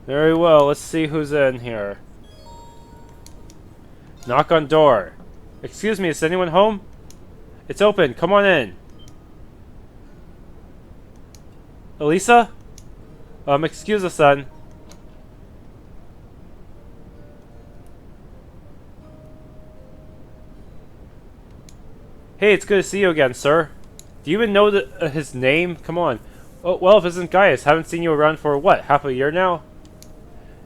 Very well, let's see who's in here. Knock on door. Excuse me, is anyone home? It's open, come on in. Alisa? Excuse us, son. Hey, it's good to see you again, sir. Do you even know his name? Come on. Oh, well, if it isn't Gaius, haven't seen you around for, what, half a year now?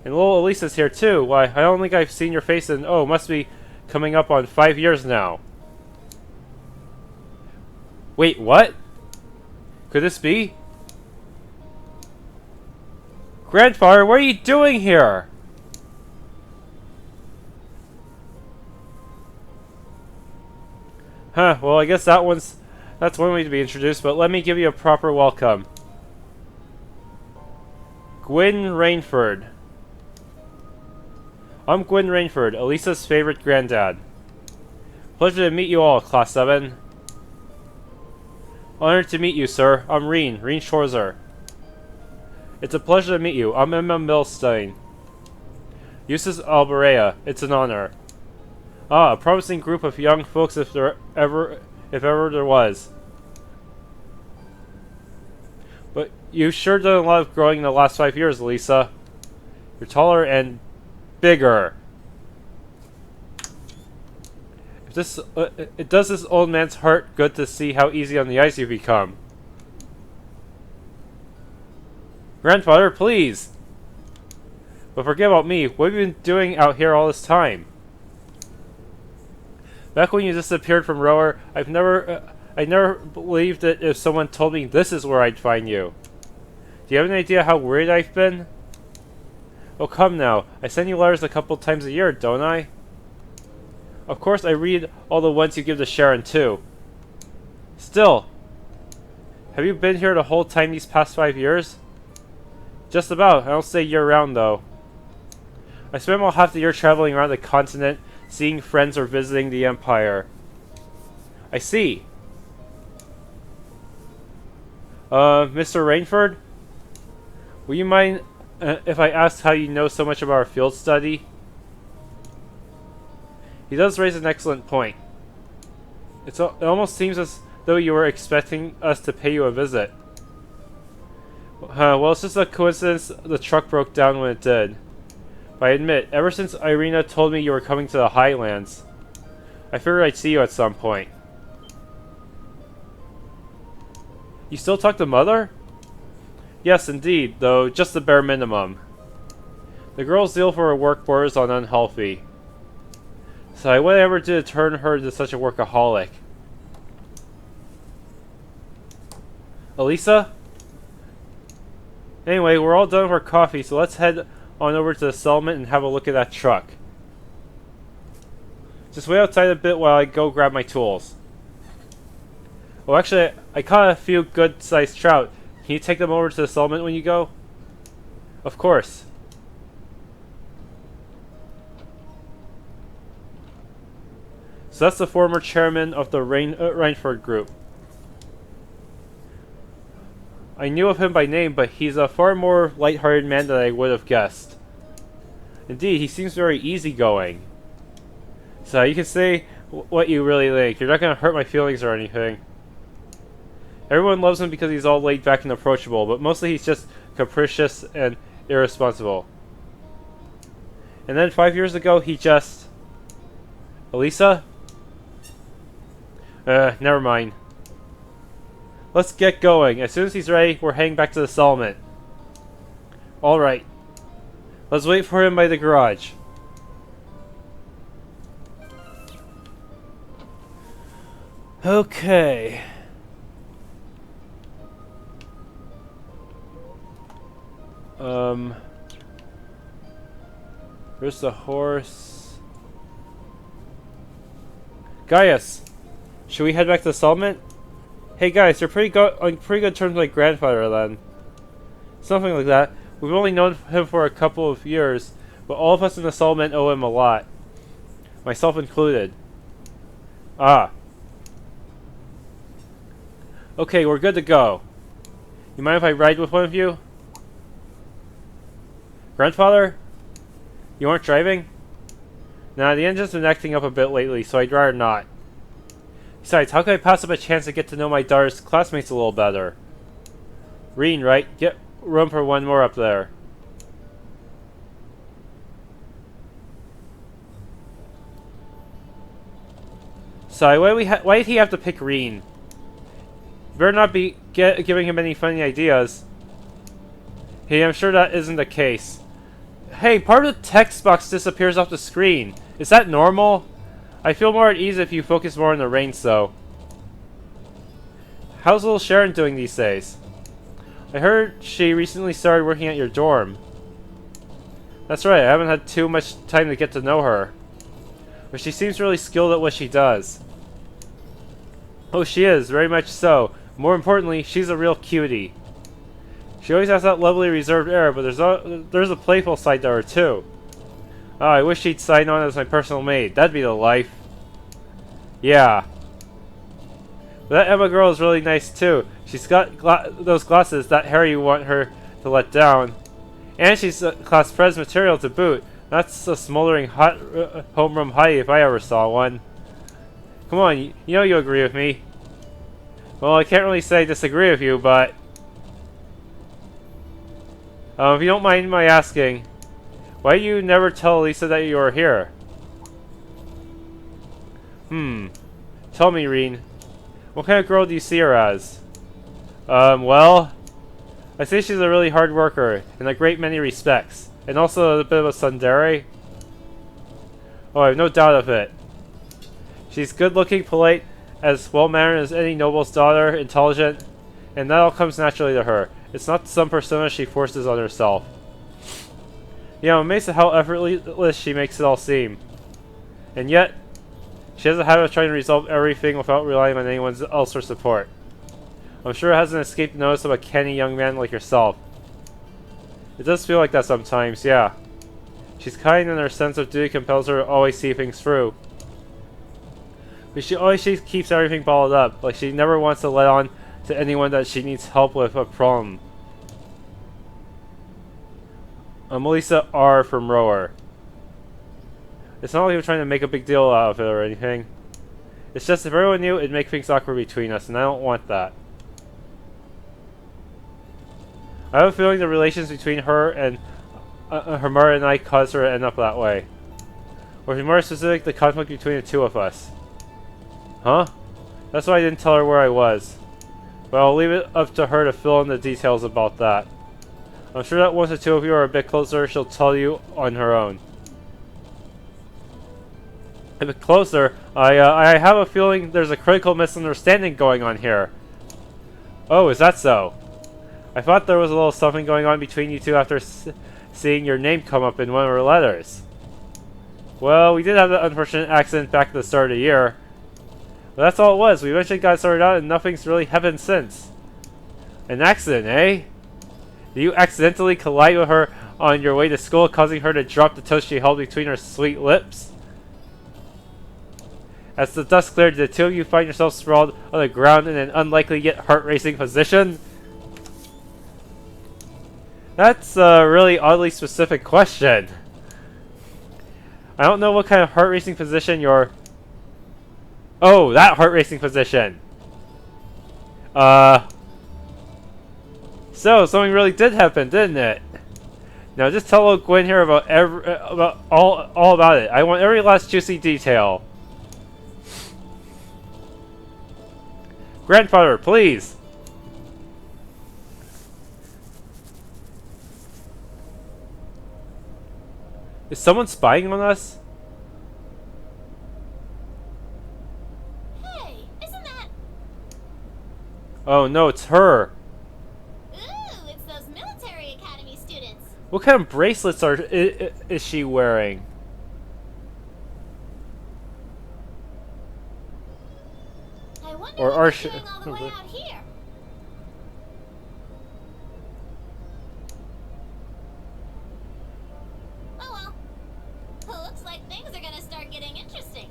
And little Elisa's here, too. Why, I don't think I've seen your face in, oh, must be coming up on 5 years now. Wait, what? Could this be? Grandfather, what are you doing here? Huh, well, I guess that's one way to be introduced, but let me give you a proper welcome. Gwyn Reinford. I'm Gwyn Reinford, Alisa's favorite granddad. Pleasure to meet you all, Class 7. Honored to meet you, sir. I'm Rein Schorzer. It's a pleasure to meet you. I'm Emma Milstein. Eustace Alberea. It's an honor. Ah, a promising group of young folks if ever there was. But you sure done a lot of growing in the last 5 years, Alisa. You're taller and bigger. It does this old man's heart good to see how easy on the ice you become. Grandfather, please! But forget about me. What have you been doing out here all this time? Back when you disappeared from Rower, I never believed that if someone told me this is where I'd find you. Do you have any idea how worried I've been? Oh, come now. I send you letters a couple times a year, don't I? Of course, I read all the ones you give to Sharon, too. Still, have you been here the whole time these past 5 years? Just about. I don't stay year-round, though. I spent about half the year traveling around the continent, seeing friends or visiting the Empire. I see. Mr. Reinford? Will you mind if I ask how you know so much about our field study? He does raise an excellent point. It almost seems as though you were expecting us to pay you a visit. Well, it's just a coincidence the truck broke down when it did. But I admit, ever since Irina told me you were coming to the Highlands, I figured I'd see you at some point. You still talk to Mother? Yes, indeed, though just the bare minimum. The girl's zeal for her work borders on unhealthy. So whatever did turn her into such a workaholic? Alisa? Anyway, we're all done with our coffee, so let's head on over to the settlement and have a look at that truck. Just wait outside a bit while I go grab my tools. Oh, actually, I caught a few good-sized trout. Can you take them over to the settlement when you go? Of course. So that's the former chairman of the Reinford group. I knew of him by name, but he's a far more light-hearted man than I would have guessed. Indeed, he seems very easygoing. So you can say what you really think. You're not going to hurt my feelings or anything. Everyone loves him because he's all laid back and approachable, but mostly he's just capricious and irresponsible. And then 5 years ago, he just... Alisa? Never mind. Let's get going. As soon as he's ready, we're heading back to the settlement. Alright. Let's wait for him by the garage. Okay. Where's the horse? Gaius! Should we head back to the settlement? Hey guys, you're on pretty good terms with my grandfather then. Something like that. We've only known him for a couple of years, but all of us in the settlement owe him a lot. Myself included. Ah. Okay, we're good to go. You mind if I ride with one of you? Grandfather? You aren't driving? Nah, the engine's been acting up a bit lately, so I'd rather not. Besides, how could I pass up a chance to get to know my daughter's classmates a little better? Rein, right? Get room for one more up there. Sorry, why did he have to pick Rein? Better not be giving him any funny ideas. Hey, I'm sure that isn't the case. Hey, part of the text box disappears off the screen. Is that normal? I feel more at ease if you focus more on the reins, though. How's little Sharon doing these days? I heard she recently started working at your dorm. That's right, I haven't had too much time to get to know her. But she seems really skilled at what she does. Oh, she is, very much so. More importantly, she's a real cutie. She always has that lovely reserved air, but there's a playful side to her too. Oh, I wish she'd sign on as my personal maid. That'd be the life. Yeah. But that Emma girl is really nice too. She's got those glasses that Harry want her to let down. And she's class pres material to boot. That's a smoldering hot homeroom hottie if I ever saw one. Come on, you know you agree with me. Well, I can't really say I disagree with you, but... if you don't mind my asking, why do you never tell Alisa that you are here? Tell me, Rein. What kind of girl do you see her as? Well... I say she's a really hard worker, in a great many respects. And also a bit of a tsundere. Oh, I have no doubt of it. She's good-looking, polite, as well-mannered as any noble's daughter, intelligent, and that all comes naturally to her. It's not some persona she forces on herself. Yeah, I'm amazed at how effortless she makes it all seem. And yet, she has a habit of trying to resolve everything without relying on anyone else for support. I'm sure it hasn't escaped the notice of a canny young man like yourself. It does feel like that sometimes, yeah. She's kind and her sense of duty compels her to always see things through. But she keeps everything bottled up, like she never wants to let on to anyone that she needs help with a problem. I'm Alisa R. from Rower. It's not like we're trying to make a big deal out of it or anything. It's just if everyone knew, it'd make things awkward between us, and I don't want that. I have a feeling the relations between her and her mother and I caused her to end up that way. Or to be more specific, the conflict between the two of us. Huh? That's why I didn't tell her where I was. But I'll leave it up to her to fill in the details about that. I'm sure that once the two of you are a bit closer, she'll tell you on her own. A bit closer? I have a feeling there's a critical misunderstanding going on here. Oh, is that so? I thought there was a little something going on between you two after seeing your name come up in one of her letters. Well, we did have that unfortunate accident back at the start of the year. But that's all it was. We eventually got sorted out and nothing's really happened since. An accident, eh? Did you accidentally collide with her on your way to school, causing her to drop the toast she held between her sweet lips? As the dust cleared, did the two of you find yourselves sprawled on the ground in an unlikely yet heart-racing position? That's a really oddly specific question. I don't know what kind of heart-racing position you're... Oh, that heart-racing position! So, something really did happen, didn't it? Now, just tell Gwyn here about all about it. I want every last juicy detail. Grandfather, please! Is someone spying on us? Hey, isn't that... Oh no, it's her! Ooh, it's those military academy students. What kind of bracelets is she wearing? I wonder Or what they're doing all the way out here. Oh well. Looks like things are gonna start getting interesting.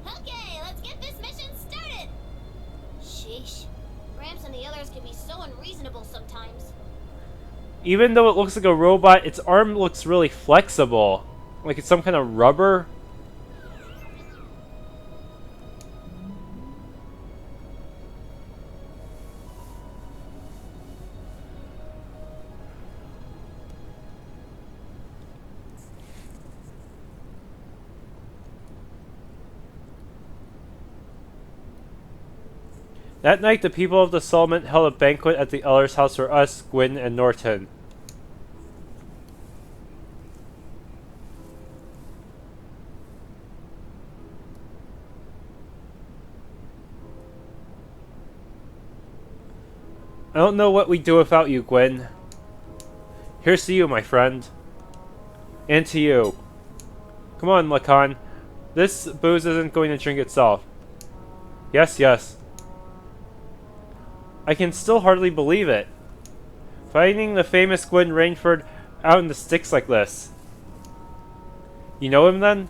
Okay, let's get this mission Sheesh. Gramps and the others can be so unreasonable sometimes. Even though it looks like a robot, its arm looks really flexible. Like it's some kind of rubber. That night, the people of the settlement held a banquet at the Elder's house for us, Gwyn, and Norton. I don't know what we'd do without you, Gwyn. Here's to you, my friend. And to you. Come on, Lacan. This booze isn't going to drink itself. Yes, yes. I can still hardly believe it. Finding the famous Gwyn Reinford out in the sticks like this. You know him then?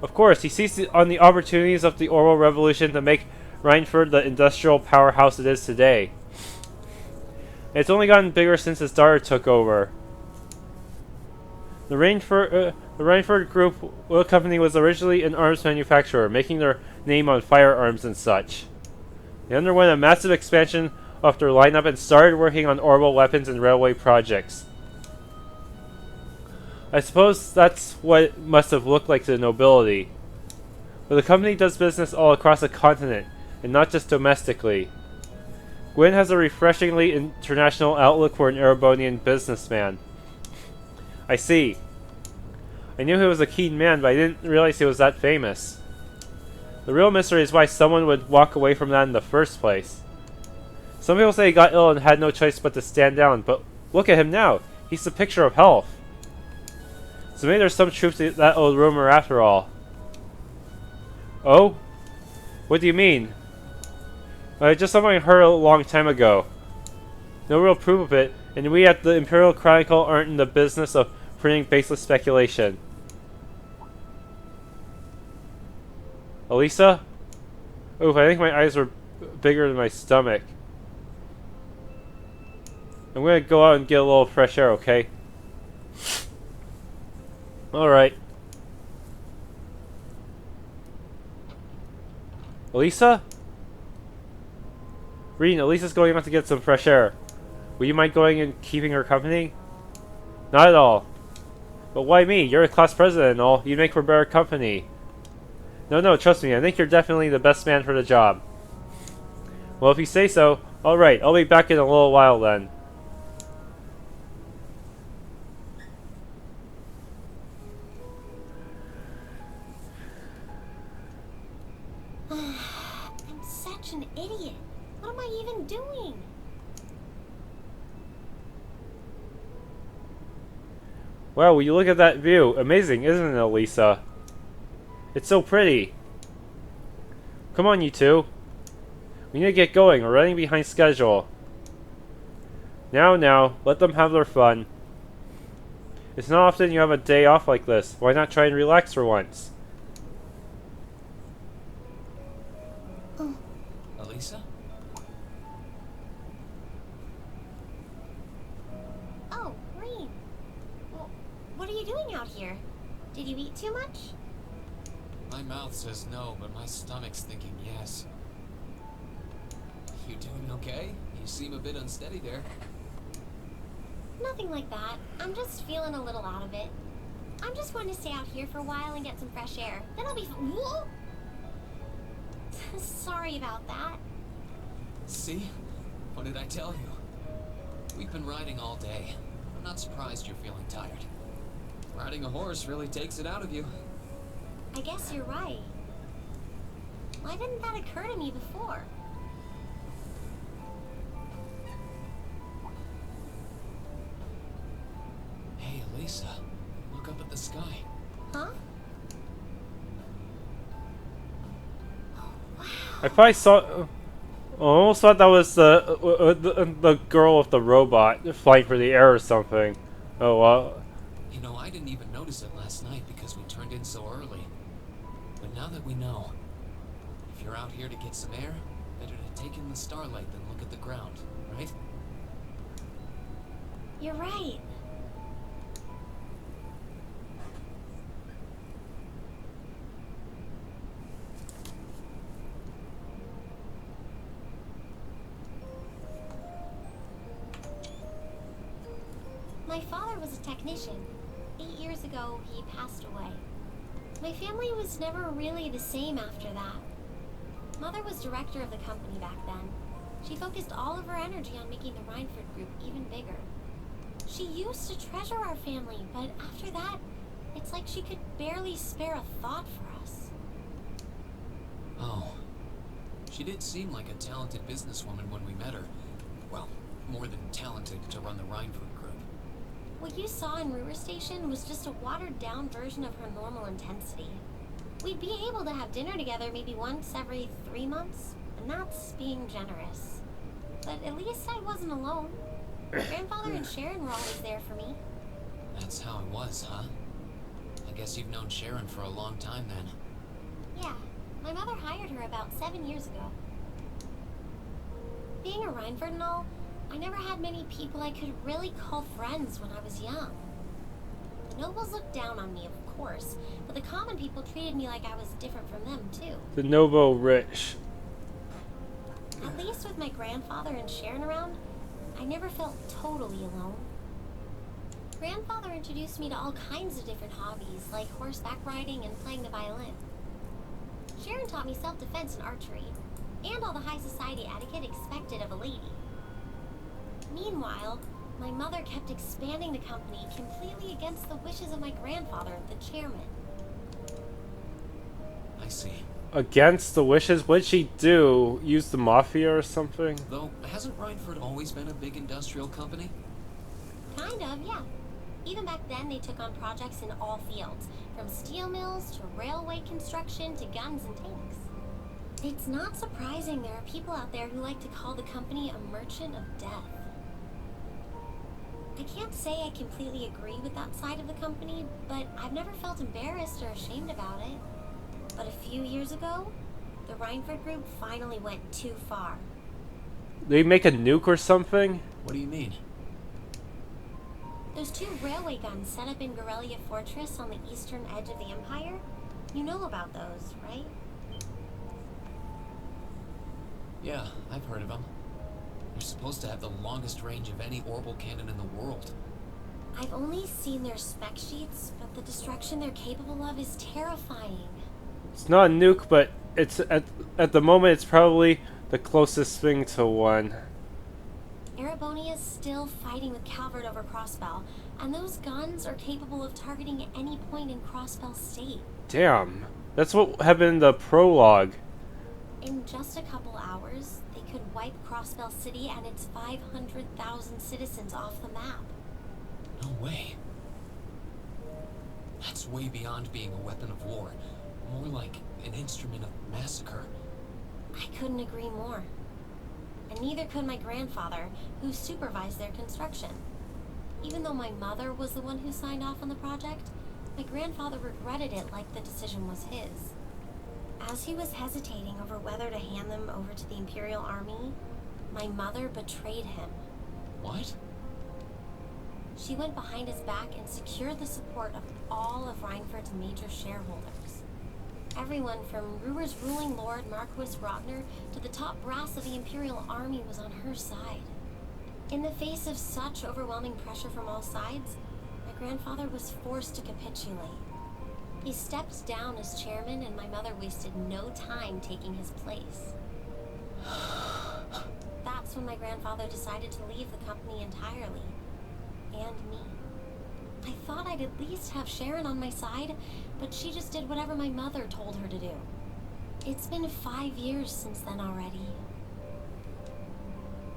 Of course, he seized on the opportunities of the oral revolution to make Reinford the industrial powerhouse it is today. It's only gotten bigger since his daughter took over. The Reinford Group oil company was originally an arms manufacturer, making their name on firearms and such. They underwent a massive expansion of their lineup and started working on orbital weapons and railway projects. I suppose that's what it must have looked like to the nobility. But the company does business all across the continent, and not just domestically. Gwyn has a refreshingly international outlook for an Erebonian businessman. I see. I knew he was a keen man, but I didn't realize he was that famous. The real mystery is why someone would walk away from that in the first place. Some people say he got ill and had no choice but to stand down, but look at him now. He's the picture of health. So maybe there's some truth to that old rumor after all. Oh? What do you mean? Just something I heard a long time ago. No real proof of it, and we at the Imperial Chronicle aren't in the business of printing baseless speculation. Alisa? Oof, I think my eyes were bigger than my stomach. I'm gonna go out and get a little fresh air, okay? Alright. Alisa? Reen, Alisa's going out to get some fresh air. Would you mind going and keeping her company? Not at all. But why me? You're a class president and all. You'd make for better company. No, trust me. I think you're definitely the best man for the job. Well, if you say so. Alright, I'll be back in a little while then. I'm such an idiot. What am I even doing? Wow, will you look at that view? Amazing, isn't it, Alisa? It's so pretty. Come on, you two. We need to get going. We're running behind schedule. Now, let them have their fun. It's not often you have a day off like this. Why not try and relax for once? Alisa? Oh, Reen. Well, what are you doing out here? Did you eat too much? My mouth says no, but my stomach's thinking yes. You doing okay? You seem a bit unsteady there. Nothing like that. I'm just feeling a little out of it. I'm just going to stay out here for a while and get some fresh air. Then I'll be Whoa! Sorry about that. See? What did I tell you? We've been riding all day. I'm not surprised you're feeling tired. Riding a horse really takes it out of you. I guess you're right. Why didn't that occur to me before? Hey, Alisa. Look up at the sky. Huh? I probably saw... I almost thought that was the girl with the robot flying for the air or something. Oh, well. You know, I didn't even notice it last night because we turned in so early. But now that we know, if you're out here to get some air, Better to take in the starlight than look at the ground, right? You're right. My father was a technician. 8 years ago, he passed away. My family was never really the same after that. Mother was director of the company back then. She focused all of her energy on making the Reinford group even bigger. She used to treasure our family, but after that, it's like she could barely spare a thought for us. Oh. She did seem like a talented businesswoman when we met her. Well, more than talented to run the Reinford group. What you saw in Ruhr Station was just a watered-down version of her normal intensity. We'd be able to have dinner together maybe once every 3 months, and that's being generous. But at least I wasn't alone. Grandfather and Sharon were always there for me. That's how it was, huh? I guess you've known Sharon for a long time then. Yeah, my mother hired her about 7 years ago. Being a Reinford and all, I never had many people I could really call friends when I was young. The nobles looked down on me, of course, but the common people treated me like I was different from them, too. The noble rich. At least with my grandfather and Sharon around, I never felt totally alone. Grandfather introduced me to all kinds of different hobbies, like horseback riding and playing the violin. Sharon taught me self-defense and archery, and all the high society etiquette expected of a lady. Meanwhile, my mother kept expanding the company completely against the wishes of my grandfather, the chairman. I see. Against the wishes? What'd she do? Use the mafia or something? Though, hasn't Reinford always been a big industrial company? Kind of, yeah. Even back then, they took on projects in all fields, from steel mills to railway construction to guns and tanks. It's not surprising there are people out there who like to call the company a merchant of death. I can't say I completely agree with that side of the company, but I've never felt embarrassed or ashamed about it. But a few years ago, the Reinford group finally went too far. They make a nuke or something? What do you mean? Those 2 railway guns set up in Guerrilla Fortress on the eastern edge of the Empire, you know about those, right? Yeah, I've heard of them. They're supposed to have the longest range of any orbital cannon in the world. I've only seen their spec sheets, but the destruction they're capable of is terrifying. It's not a nuke, but it's at the moment it's probably the closest thing to one. Erebonia is still fighting with Calvard over Crossbell, and those guns are capable of targeting any point in Crossbell State. Damn. That's what happened in the prologue. In just a couple hours, they could wipe Crossbell City and its 500,000 citizens off the map. No way. That's way beyond being a weapon of war. More like an instrument of massacre. I couldn't agree more. And neither could my grandfather, who supervised their construction. Even though my mother was the one who signed off on the project, my grandfather regretted it like the decision was his. As he was hesitating over whether to hand them over to the Imperial Army, my mother betrayed him. What? She went behind his back and secured the support of all of Reinford's major shareholders. Everyone from Ruhr's ruling lord Marquis Rogner to the top brass of the Imperial Army was on her side. In the face of such overwhelming pressure from all sides, my grandfather was forced to capitulate. He stepped down as chairman, and my mother wasted no time taking his place. That's when my grandfather decided to leave the company entirely. And me. I thought I'd at least have Sharon on my side, but she just did whatever my mother told her to do. It's been 5 years since then already.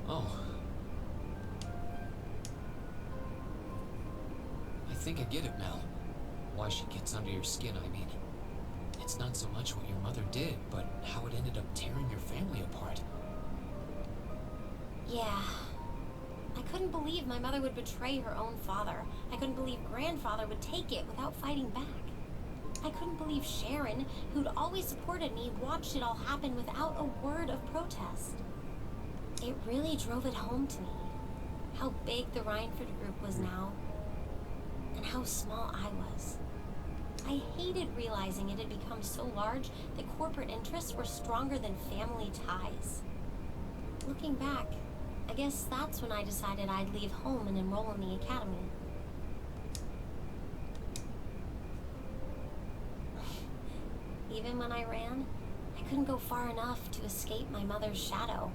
Oh. I think I get it now. Why she gets under your skin, I mean. It's not so much what your mother did, but how it ended up tearing your family apart. Yeah. I couldn't believe my mother would betray her own father. I couldn't believe grandfather would take it without fighting back. I couldn't believe Sharon, who'd always supported me, watched it all happen without a word of protest. It really drove it home to me, how big the Reinford group was now, and how small I was. I hated realizing it had become so large that corporate interests were stronger than family ties. Looking back, I guess that's when I decided I'd leave home and enroll in the academy. Even when I ran, I couldn't go far enough to escape my mother's shadow,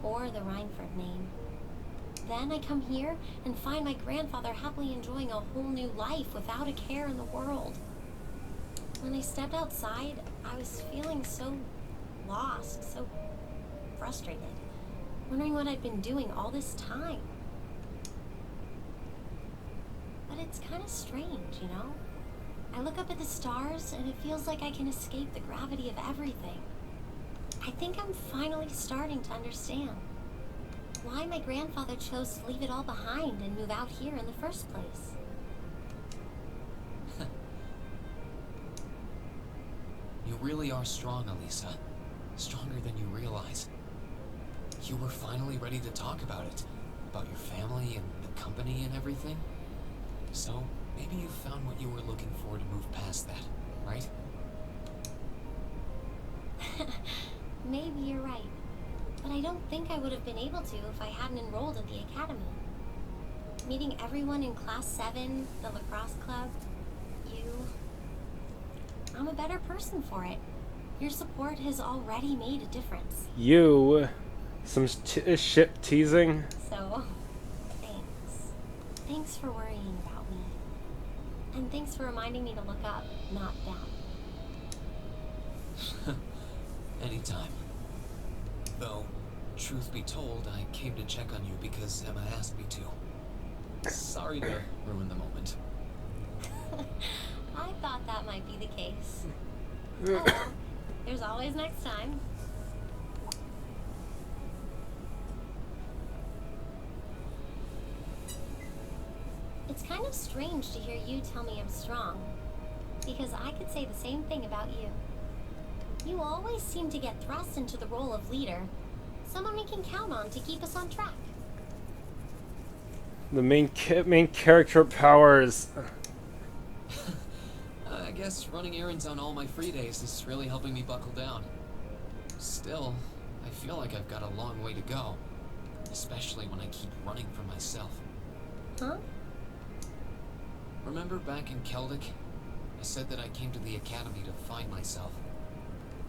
or the Reinford name. Then I come here and find my grandfather happily enjoying a whole new life without a care in the world. When I stepped outside, I was feeling so lost, so frustrated, wondering what I'd been doing all this time. But it's kind of strange, you know? I look up at the stars and it feels like I can escape the gravity of everything. I think I'm finally starting to understand why my grandfather chose to leave it all behind and move out here in the first place. You really are strong, Alisa. Stronger than you realize. You were finally ready to talk about it. About your family and the company and everything. So, maybe you found what you were looking for to move past that, right? Maybe you're right. But I don't think I would have been able to if I hadn't enrolled at the academy. Meeting everyone in Class 7, the lacrosse club, you... I'm a better person for it. Your support has already made a difference. You. Some ship teasing. So, thanks. Thanks for worrying about me. And thanks for reminding me to look up, not down. Anytime. Though, truth be told, I came to check on you because Emma asked me to. Sorry to ruin the moment. I thought that might be the case. Oh well, there's always next time. It's kind of strange to hear you tell me I'm strong, because I could say the same thing about you. You always seem to get thrust into the role of leader, someone we can count on to keep us on track. The main character powers. I guess running errands on all my free days is really helping me buckle down. Still, I feel like I've got a long way to go, especially when I keep running for myself. Huh? Remember back in Celtic? I said that I came to the academy to find myself.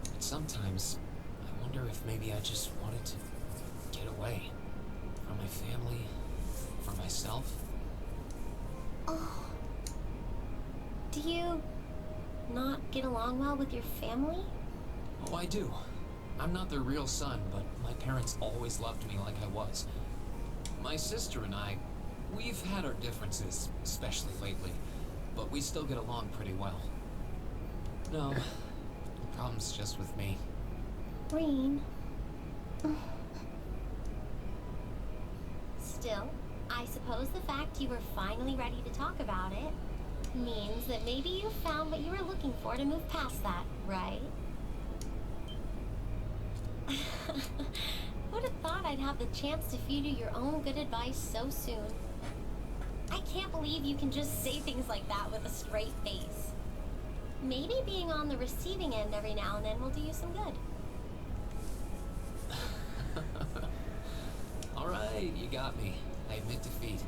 But sometimes, I wonder if maybe I just wanted to get away. From my family, from myself. Oh. Do you not get along well with your family? Oh, I do. I'm not their real son, but my parents always loved me like I was. My sister and I, we've had our differences, especially lately, but we still get along pretty well. No, the problem's just with me. Green. Still, I suppose the fact you were finally ready to talk about it means that maybe you found what you were looking for to move past that, right? Who'd have thought I'd have the chance to feed you your own good advice so soon? I can't believe you can just say things like that with a straight face. Maybe being on the receiving end every now and then will do you some good. Alright, you got me. I admit defeat.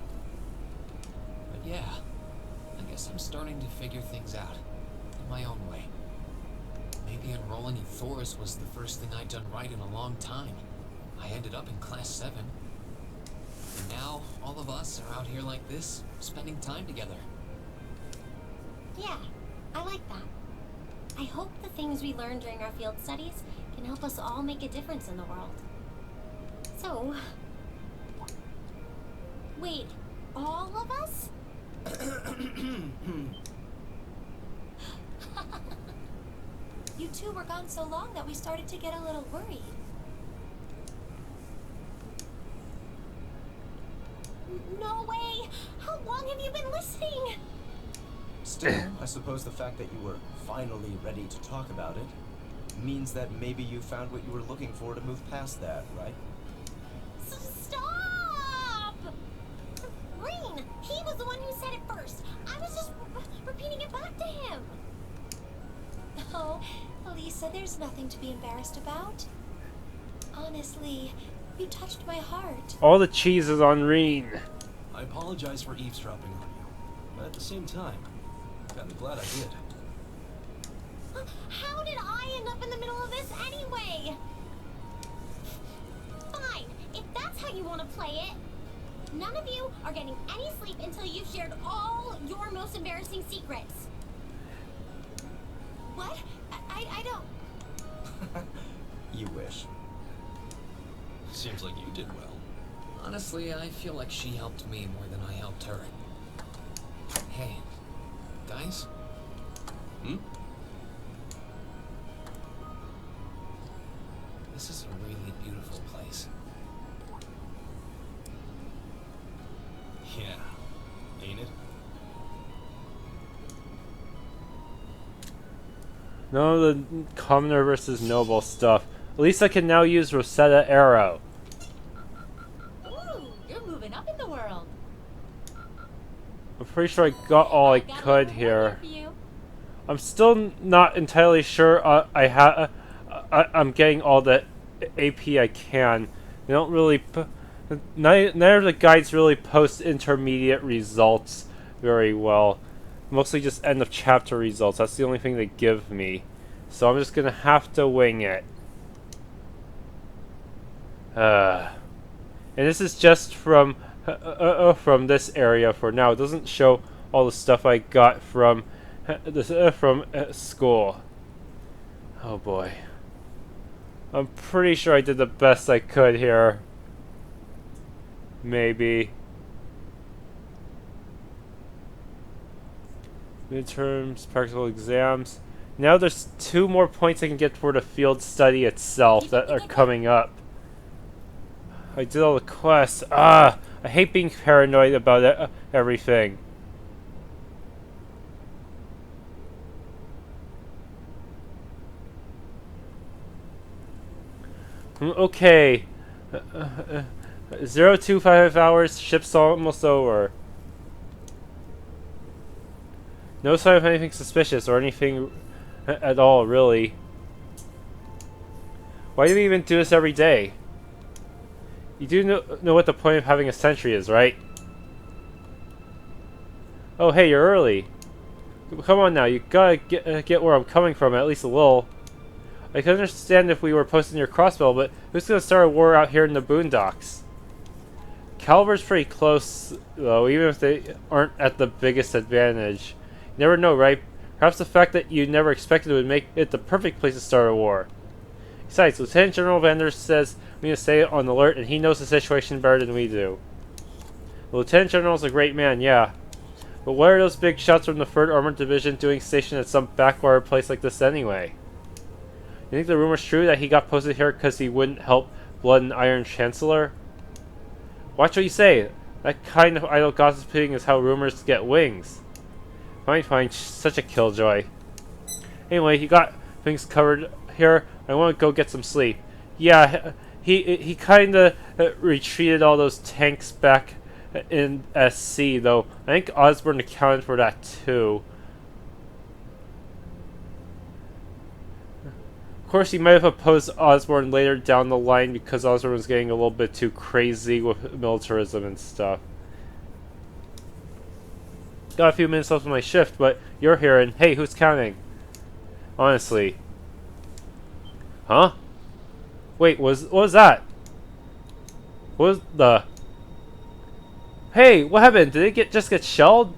But yeah, I guess I'm starting to figure things out. In my own way. Maybe enrolling in Thors was the first thing I'd done right in a long time. I ended up in Class 7. And now, all of us are out here like this, spending time together. Yeah, I like that. I hope the things we learned during our field studies can help us all make a difference in the world. So... Wait, all of us? You two were gone so long that we started to get a little worried. No way! How long have you been listening? Still, I suppose the fact that you were finally ready to talk about it means that maybe you found what you were looking for to move past that, right? Stop! Rain, he was the one who said it first. I was just repeating it back to him. Oh, Alisa, there's nothing to be embarrassed about. Honestly, you touched my heart. All the cheese is on Reen. I apologize for eavesdropping on you, but at the same time, I'm glad I did. How did I end up in the middle of this anyway? Fine, if that's how you want to play it. None of you are getting any sleep until you've shared all your most embarrassing secrets. What? I don't... You wish. Seems like you did well. Honestly, I feel like she helped me more than I helped her. Hey, guys? Hmm? This is a really beautiful place. Yeah, ain't it? None of the commoner versus noble stuff. Alisa can now use Rosetta Arrow. Ooh, you're moving up in the world. I'm pretty sure I got all I could here. I'm still not entirely sure I'm getting all the AP I can. They don't really... Neither of the guides really post intermediate results very well. Mostly just end of chapter results. That's the only thing they give me. So I'm just gonna have to wing it. And this is just from this area for now. It doesn't show all the stuff I got from school. Oh boy. I'm pretty sure I did the best I could here. Maybe. Midterms, practical exams. Now there's 2 more points I can get for the field study itself that are coming up. I did all the quests. I hate being paranoid about everything. Okay. 0255 hours, ship's almost over. No sign of anything suspicious or anything at all, really. Why do we even do this every day? You do know what the point of having a sentry is, right? Oh, hey, you're early. Come on now, you gotta get where I'm coming from, at least a little. I can understand if we were posting your crossbow, but who's gonna start a war out here in the boondocks? Calvar's pretty close, though, even if they aren't at the biggest advantage. You never know, right? Perhaps the fact that you never expected it would make it the perfect place to start a war. Besides, Lieutenant General Vander says we need to stay on alert, and he knows the situation better than we do. The Lieutenant General's a great man, yeah. But what are those big shots from the 3rd Armored Division doing stationed at some backwater place like this anyway? You think the rumor's true that he got posted here because he wouldn't help Blood and Iron Chancellor? Watch what you say. That kind of idle gossiping is how rumors get wings. Fine, fine. Such a killjoy. Anyway, he got things covered here. I want to go get some sleep. Yeah, he kind of retreated all those tanks back in SC, though. I think Osborne accounted for that too. Of course, he might have opposed Osborne later down the line because Osborne was getting a little bit too crazy with militarism and stuff. Got a few minutes left of my shift, but you're here, and hey, who's counting? Honestly. Huh? Wait, what was that? What was the... Hey, what happened? Did it just get shelled?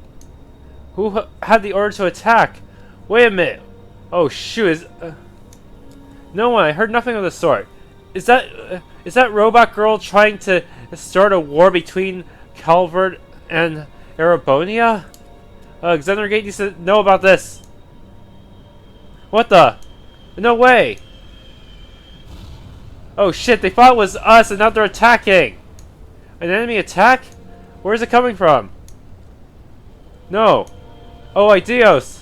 Who had the order to attack? Wait a minute. Oh shoot, no one. I heard nothing of the sort. Is that robot girl trying to start a war between Calvard and Erebonia? Xenergate needs to know about this. What the? No way. Oh shit, they thought it was us and now they're attacking. An enemy attack? Where is it coming from? No. Oh, ideos!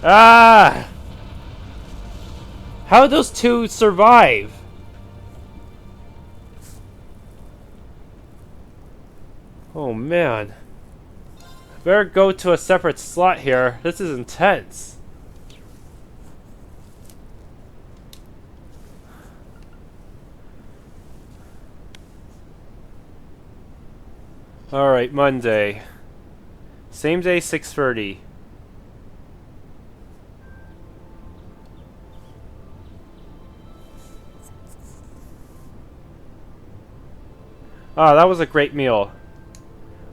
Ah! How did those two survive? Oh man. Better go to a separate slot here. This is intense. Alright, Monday. Same day, 6:30. Ah, that was a great meal.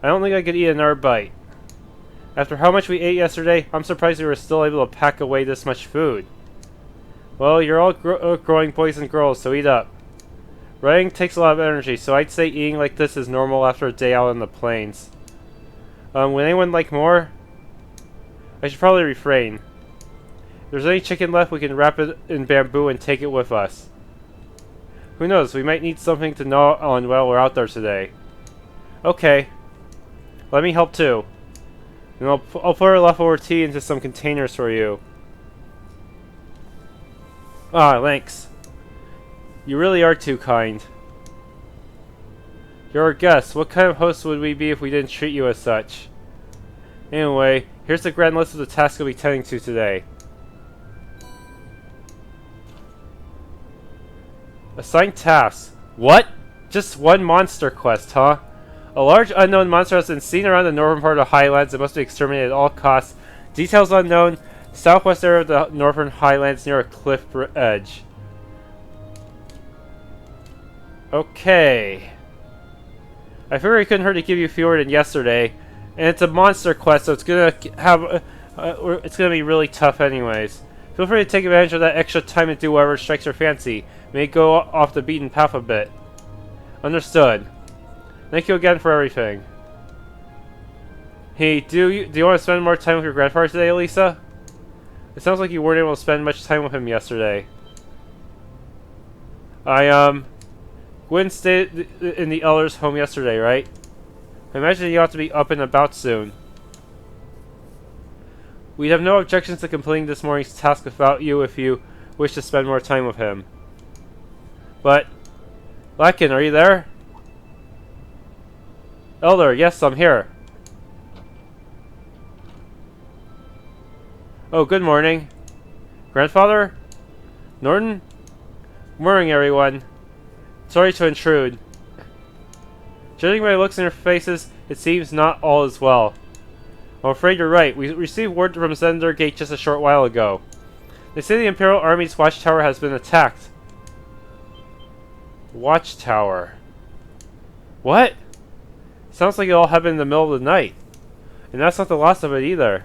I don't think I could eat another bite. After how much we ate yesterday, I'm surprised we were still able to pack away this much food. Well, you're all growing boys and girls, so eat up. Running takes a lot of energy, so I'd say eating like this is normal after a day out in the plains. Would anyone like more? I should probably refrain. If there's any chicken left, we can wrap it in bamboo and take it with us. Who knows, we might need something to gnaw on while we're out there today. Okay. Let me help too. And I'll put our leftover tea into some containers for you. Ah, thanks. You really are too kind. You're our guest. What kind of host would we be if we didn't treat you as such? Anyway, here's the grand list of the tasks we'll be tending to today. Assigned tasks. What? Just one monster quest, huh? A large unknown monster has been seen around the northern part of the Highlands and must be exterminated at all costs. Details unknown. Southwest area of the northern Highlands near a cliff edge. Okay. I figured it couldn't hurt to give you fewer than yesterday, and it's a monster quest, so it's gonna have it's gonna be really tough, anyways. Feel free to take advantage of that extra time and do whatever strikes your fancy. May go off the beaten path a bit. Understood. Thank you again for everything. Hey, do you want to spend more time with your grandfather today, Alisa? It sounds like you weren't able to spend much time with him yesterday. Gwyn stayed in the Elder's home yesterday, right? I imagine you ought to be up and about soon. We'd have no objections to completing this morning's task without you if you wish to spend more time with him. But, Lakin, are you there? Elder, yes, I'm here. Oh, good morning. Grandfather? Norton? Good morning, everyone. Sorry to intrude. Judging by the looks in your faces, it seems not all is well. I'm afraid you're right. We received word from Zender Gate just a short while ago. They say the Imperial Army's Watchtower has been attacked. Watchtower. What? Sounds like it all happened in the middle of the night. And that's not the last of it either.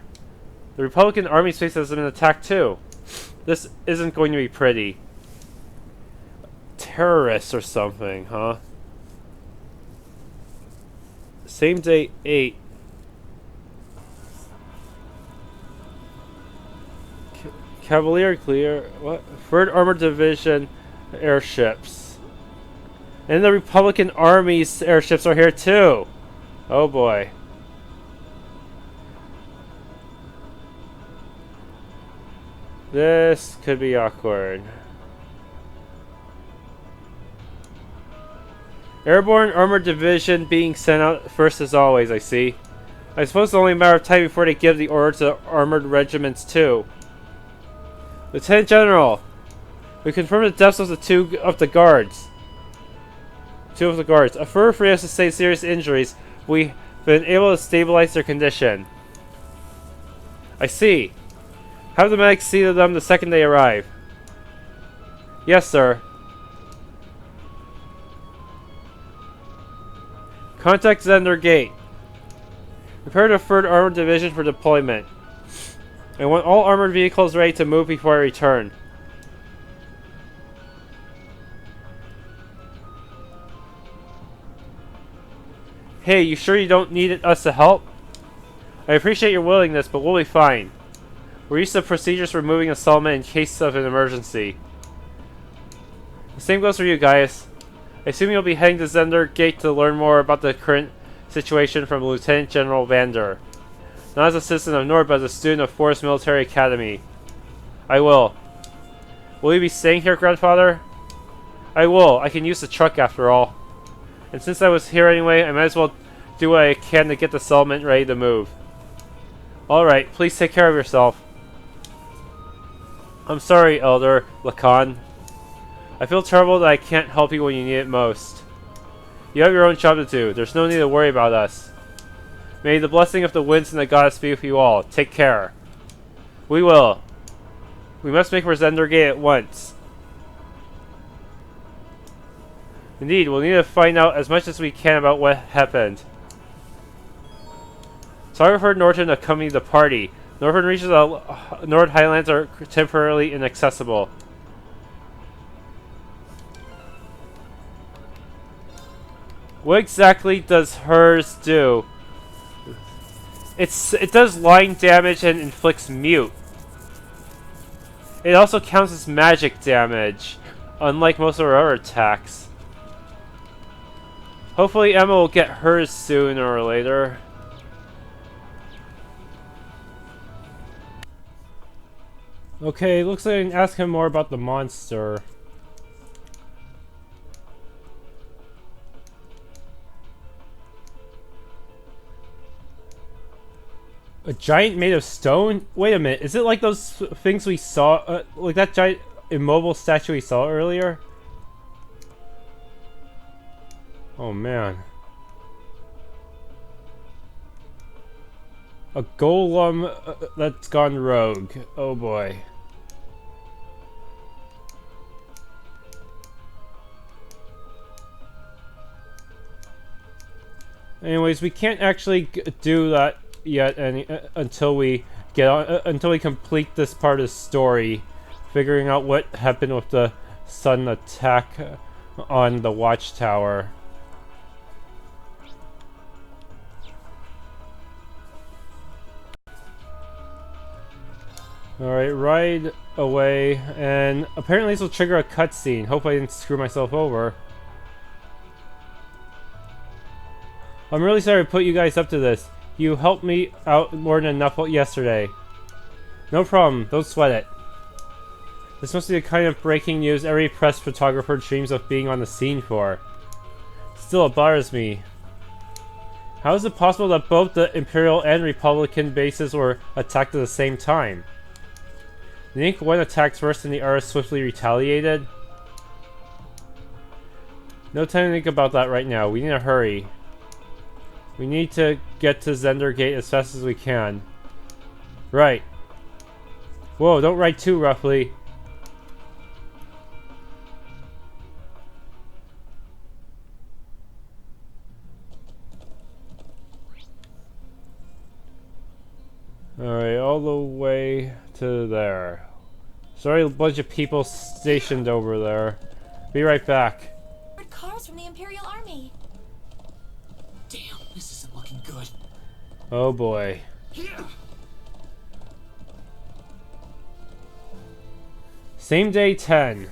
The Republican Army's base has been attacked too. This isn't going to be pretty. Terrorists or something, huh? Same day 8. Cavalier clear. What? 3rd Armored Division airships. And the Republican Army's airships are here too. Oh boy. This could be awkward. Airborne Armored Division being sent out first as always, I see. I suppose it's only a matter of time before they give the order to the armored regiments too. Lieutenant General, we confirm the deaths of two of the guards. A further 3 have sustained serious injuries. We've been able to stabilize their condition. I see. Have the medics see to them the second they arrive. Yes, sir. Contact Zender Gate. Prepare the 3rd Armored Division for deployment. I want all armored vehicles ready to move before I return. Hey, you sure you don't need us to help? I appreciate your willingness, but we'll be fine. We're used to procedures for moving a settlement in case of an emergency. The same goes for you guys. I assume you'll be heading to Zender Gate to learn more about the current situation from Lieutenant General Vander. Not as a citizen of Nord, but as a student of Thors Military Academy. I will. Will you be staying here, grandfather? I will. I can use the truck after all. And since I was here anyway, I might as well do what I can to get the settlement ready to move. Alright, please take care of yourself. I'm sorry, Elder Lacan. I feel terrible that I can't help you when you need it most. You have your own job to do. There's no need to worry about us. May the blessing of the winds and the goddess be with you all. Take care. We will. We must make for Zendergate at once. Indeed, we'll need to find out as much as we can about what happened. Photographer Norton accompanied the party. Norton reaches the Nord Highlands are temporarily inaccessible. What exactly does hers do? It does line damage and inflicts mute. It also counts as magic damage, unlike most of our other attacks. Hopefully Emma will get hers sooner or later. Okay, looks like I can ask him more about the monster. A giant made of stone? Wait a minute, is it like those things we saw, like that giant immobile statue we saw earlier? Oh man. A golem that's gone rogue. Oh boy. Anyways, we can't actually do that yet until we get on, until we complete this part of the story, figuring out what happened with the sudden attack on the Watchtower. Alright, ride away, and apparently this will trigger a cutscene. Hope I didn't screw myself over. I'm really sorry to put you guys up to this. You helped me out more than enough yesterday. No problem, don't sweat it. This must be the kind of breaking news every press photographer dreams of being on the scene for. Still, it bothers me. How is it possible that both the Imperial and Republican bases were attacked at the same time? Do you think one attacked first and the other swiftly retaliated? No time to think about that right now. We need to hurry. We need to get to Zendergate as fast as we can. Right. Whoa, don't ride too roughly. Alright, all the way to there. Sorry, a bunch of people stationed over there. Be right back. Cars from the Imperial Army. Damn, this isn't looking good. Oh boy. Yeah. Same day 10.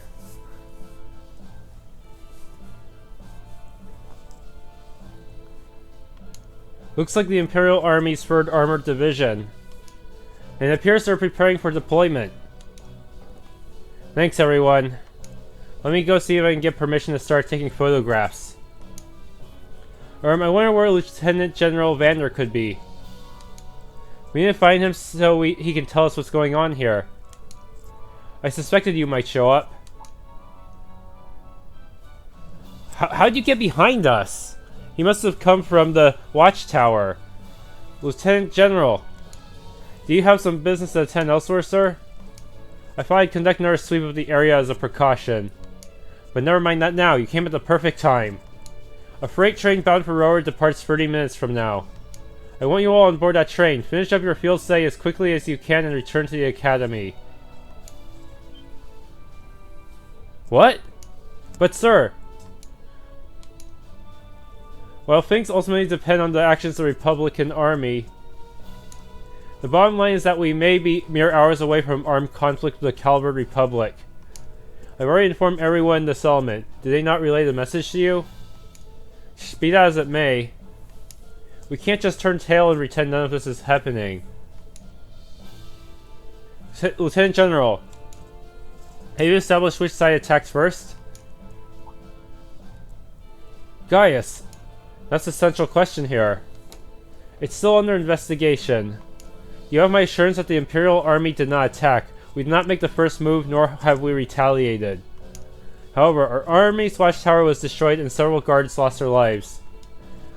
Looks like the Imperial Army's 3rd Armored Division. And it appears they're preparing for deployment. Thanks everyone. Let me go see if I can get permission to start taking photographs. I wonder where Lieutenant General Vander could be. We need to find him so he can tell us what's going on here. I suspected you might show up. How'd you get behind us? He must have come from the Watchtower. Lieutenant General, do you have some business to attend elsewhere, sir? I thought I'd conduct another sweep of the area as a precaution. But never mind that now, you came at the perfect time. A freight train bound for Rower departs 30 minutes from now. I want you all on board that train. Finish up your field study as quickly as you can and return to the academy. What? But sir... Well, things ultimately depend on the actions of the Republican Army. The bottom line is that we may be mere hours away from armed conflict with the Calvard Republic. I've already informed everyone in the settlement. Did they not relay the message to you? Be that as it may. We can't just turn tail and pretend none of this is happening. Lieutenant General, have you established which side attacked first? Gaius, that's the central question here. It's still under investigation. You have my assurance that the Imperial Army did not attack. We did not make the first move, nor have we retaliated. However, our army's watchtower was destroyed and several guards lost their lives.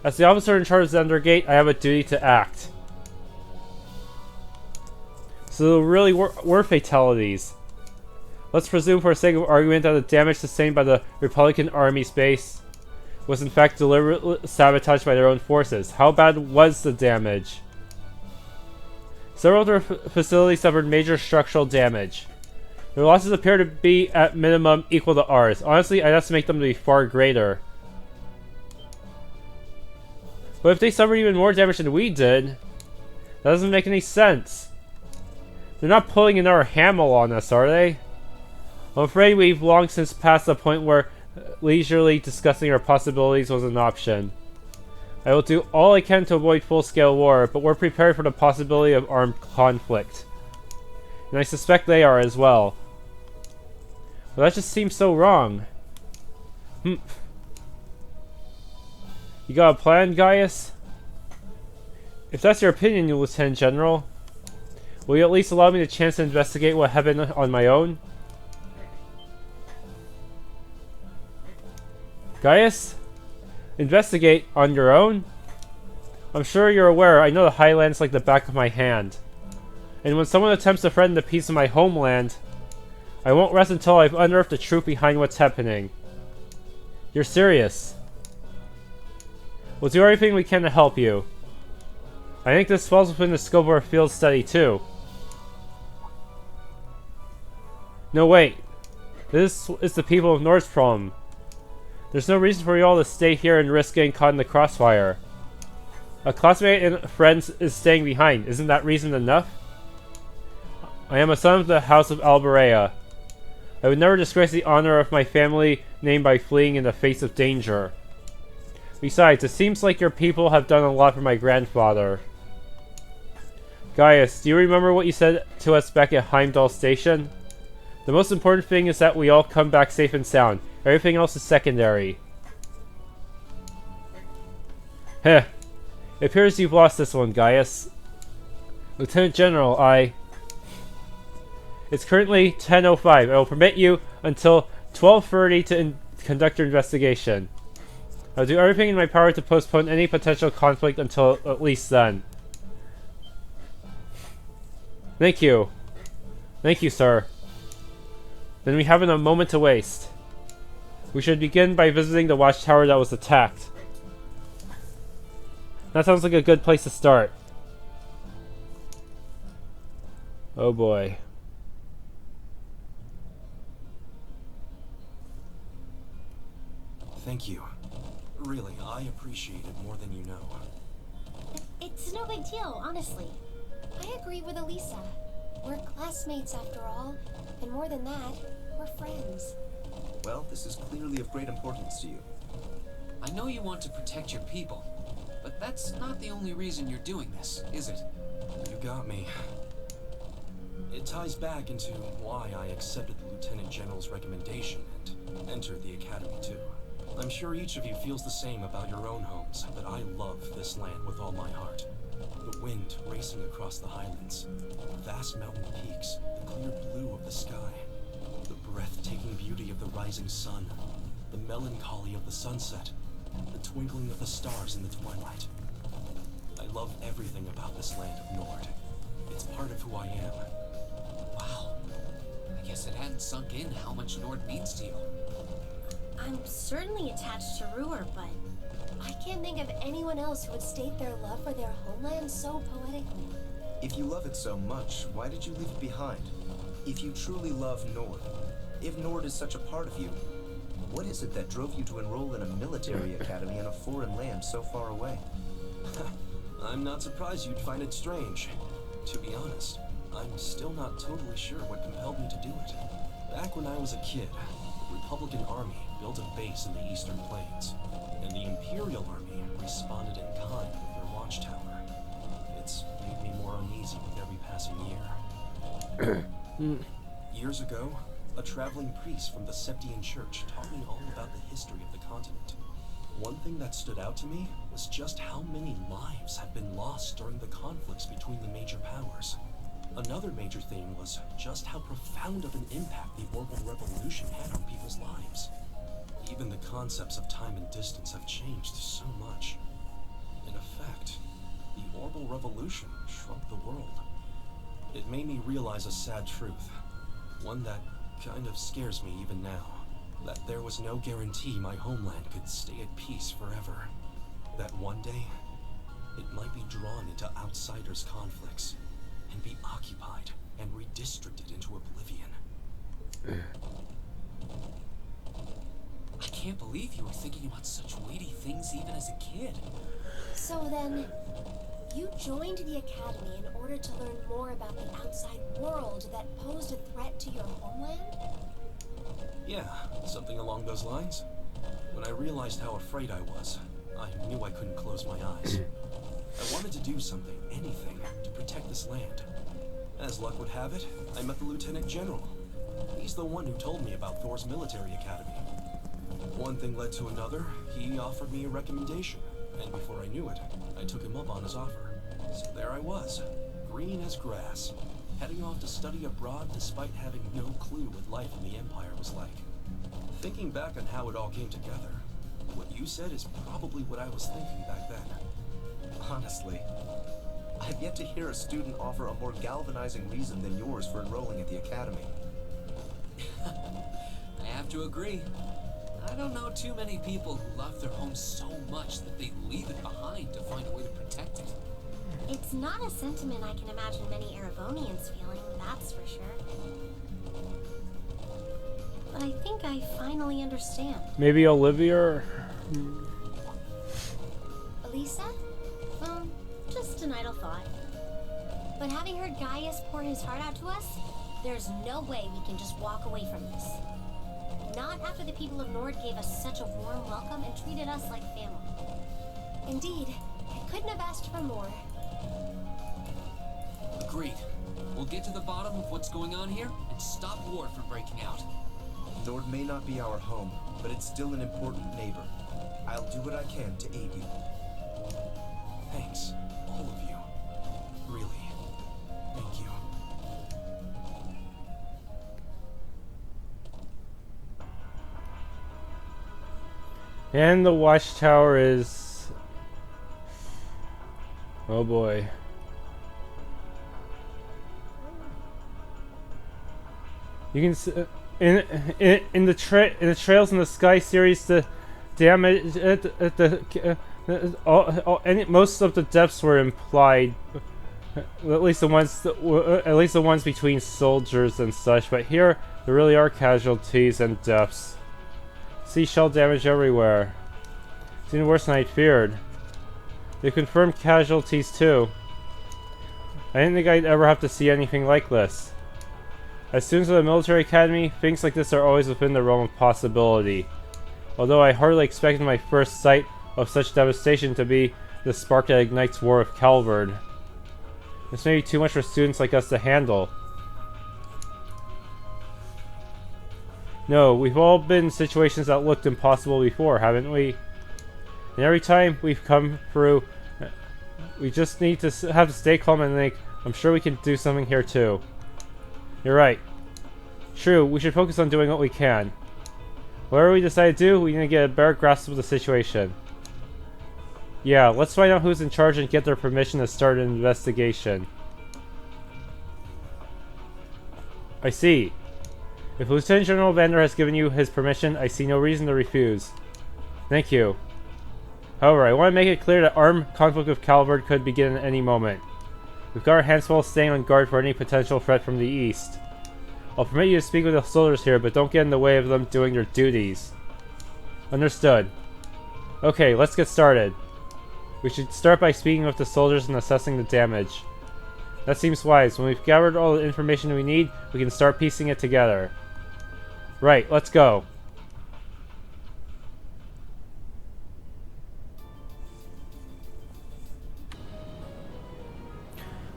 As the officer in charge of the Undergate, I have a duty to act. So there really were fatalities. Let's presume for the sake of argument that the damage sustained by the Republican Army's base was in fact deliberately sabotaged by their own forces. How bad was the damage? Several of their facilities suffered major structural damage. Their losses appear to be at minimum equal to ours. Honestly, I'd estimate them to be far greater. But if they suffered even more damage than we did, that doesn't make any sense. They're not pulling another Hamel on us, are they? I'm afraid we've long since passed the point where leisurely discussing our possibilities was an option. I will do all I can to avoid full-scale war, but we're prepared for the possibility of armed conflict. And I suspect they are as well. But that just seems so wrong. You got a plan, Gaius? If that's your opinion, Lieutenant General, will you at least allow me the chance to investigate what happened on my own? Gaius? Investigate on your own? I'm sure you're aware I know the Highlands like the back of my hand. And when someone attempts to threaten the peace of my homeland, I won't rest until I've unearthed the truth behind what's happening. You're serious. We'll do everything we can to help you. I think this falls within the scope of our field study too. No, wait. This is the people of North's problem. There's no reason for you all to stay here and risk getting caught in the crossfire. A classmate and friends is staying behind. Isn't that reason enough? I am a son of the House of Alberea. I would never disgrace the honor of my family name by fleeing in the face of danger. Besides, it seems like your people have done a lot for my grandfather. Gaius, do you remember what you said to us back at Heimdall Station? The most important thing is that we all come back safe and sound. Everything else is secondary. Heh. It appears you've lost this one, Gaius. Lieutenant General, It's currently 10:05. I will permit you until 12:30 to conduct your investigation. I'll do everything in my power to postpone any potential conflict until at least then. Thank you. Thank you, sir. Then we haven't a moment to waste. We should begin by visiting the watchtower that was attacked. That sounds like a good place to start. Oh boy. Thank you. Really, I appreciate it more than you know. It's no big deal, honestly. I agree with Alisa. We're classmates after all, and more than that, we're friends. Well, this is clearly of great importance to you. I know you want to protect your people, but that's not the only reason you're doing this, is it? You got me. It ties back into why I accepted the Lieutenant General's recommendation and entered the Academy too. I'm sure each of you feels the same about your own homes, that I love this land with all my heart. The wind racing across the highlands, the vast mountain peaks, the clear blue of the sky, the breathtaking beauty of the rising sun, the melancholy of the sunset, the twinkling of the stars in the twilight. I love everything about this land of Nord. It's part of who I am. Wow. I guess it hadn't sunk in how much Nord means to you. I'm certainly attached to Ruhr, but I can't think of anyone else who would state their love for their homeland so poetically. If you love it so much, why did you leave it behind? If you truly love Nord, if Nord is such a part of you, what is it that drove you to enroll in a military academy in a foreign land so far away? I'm not surprised you'd find it strange. To be honest, I'm still not totally sure what compelled me to do it. Back when I was a kid, the Republican Army built a base in the Eastern Plains, and the Imperial Army responded in kind with their Watchtower. It's made me more uneasy with every passing year. Years ago, a traveling priest from the Septian Church taught me all about the history of the continent. One thing that stood out to me was just how many lives had been lost during the conflicts between the major powers. Another major theme was just how profound of an impact the Orbital Revolution had on people's lives. Even the concepts of time and distance have changed so much. In effect, the Orbital Revolution shrunk the world. It made me realize a sad truth, one that kind of scares me even now, that there was no guarantee my homeland could stay at peace forever. That one day, it might be drawn into outsiders' conflicts, and be occupied and redistricted into oblivion. I can't believe you were thinking about such weighty things even as a kid. So then, you joined the Academy in order to learn more about the outside world that posed a threat to your homeland? Yeah, something along those lines. When I realized how afraid I was, I knew I couldn't close my eyes. I wanted to do something, anything, to protect this land. As luck would have it, I met the Lieutenant General. He's the one who told me about Thors Military Academy. One thing led to another, he offered me a recommendation, and before I knew it, I took him up on his offer. So there I was, green as grass, heading off to study abroad despite having no clue what life in the Empire was like. Thinking back on how it all came together, what you said is probably what I was thinking back then. Honestly, I've yet to hear a student offer a more galvanizing reason than yours for enrolling at the Academy. I have to agree. I don't know too many people who love their home so much that they'd leave it behind to find a way to protect it. It's not a sentiment I can imagine many Erebonians feeling, that's for sure. But I think I finally understand. Maybe Olivia? Alisa? Just an idle thought. But having heard Gaius pour his heart out to us, there's no way we can just walk away from this. Not after the people of Nord gave us such a warm welcome and treated us like family. Indeed, I couldn't have asked for more. Agreed. We'll get to the bottom of what's going on here and stop war from breaking out. Nord may not be our home, but it's still an important neighbor. I'll do what I can to aid you. Thanks, all of you. Really, thank you. And the Watchtower is... oh boy. You can see, in the Trails in the Sky series, the damage most of the deaths were implied, at least the ones between soldiers and such. But here, there really are casualties and deaths. See shell damage everywhere. It's even worse than I'd feared. They confirmed casualties too. I didn't think I'd ever have to see anything like this. As students of the military academy, things like this are always within the realm of possibility. Although I hardly expected my first sight of such devastation to be the spark that ignites War of Calvard. This may be too much for students like us to handle. No, we've all been in situations that looked impossible before, haven't we? And every time we've come through, we just need to have to stay calm and think, I'm sure we can do something here too. You're right. True, we should focus on doing what we can. Whatever we decide to do, we need to get a better grasp of the situation. Yeah, let's find out who's in charge and get their permission to start an investigation. I see. If Lieutenant General Vander has given you his permission, I see no reason to refuse. Thank you. However, I want to make it clear that armed conflict with Calvard could begin at any moment. We've got our hands full staying on guard for any potential threat from the east. I'll permit you to speak with the soldiers here, but don't get in the way of them doing their duties. Understood. Okay, let's get started. We should start by speaking with the soldiers and assessing the damage. That seems wise. When we've gathered all the information we need, we can start piecing it together. Right, let's go.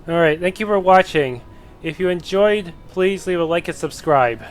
Alright, thank you for watching. If you enjoyed, please leave a like and subscribe.